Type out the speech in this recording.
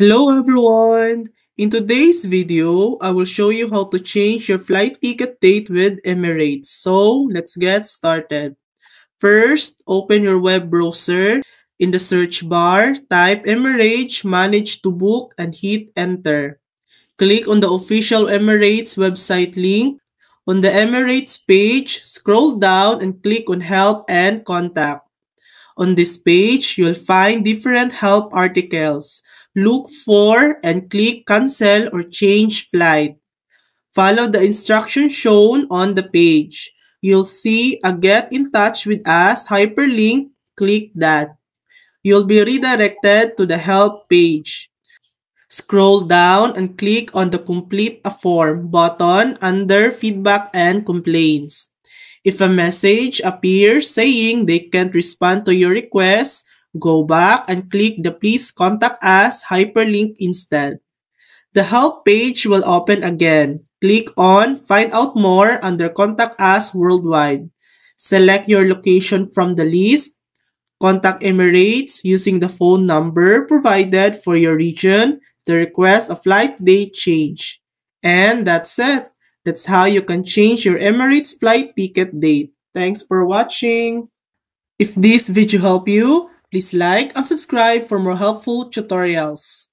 Hello everyone! In today's video, I will show you how to change your flight ticket date with Emirates. So, let's get started. First, open your web browser. In the search bar, type Emirates Manage to Book and hit enter. Click on the official Emirates website link. On the Emirates page, scroll down and click on Help and Contact. On this page, you'll find different help articles. Look for and click cancel or change flight. Follow the instructions shown on the page. You'll see a get in touch with us hyperlink. Click that. You'll be redirected to the help page. Scroll down and click on the Complete a Form button under Feedback and Complaints. If a message appears saying they can't respond to your request, go back and click the Please Contact Us hyperlink instead. The help page will open again. Click on Find Out More under Contact Us Worldwide. Select your location from the list. Contact Emirates using the phone number provided for your region to request a flight date change. And that's it. That's how you can change your Emirates flight ticket date. Thanks for watching. If this video helped you, please like and subscribe for more helpful tutorials.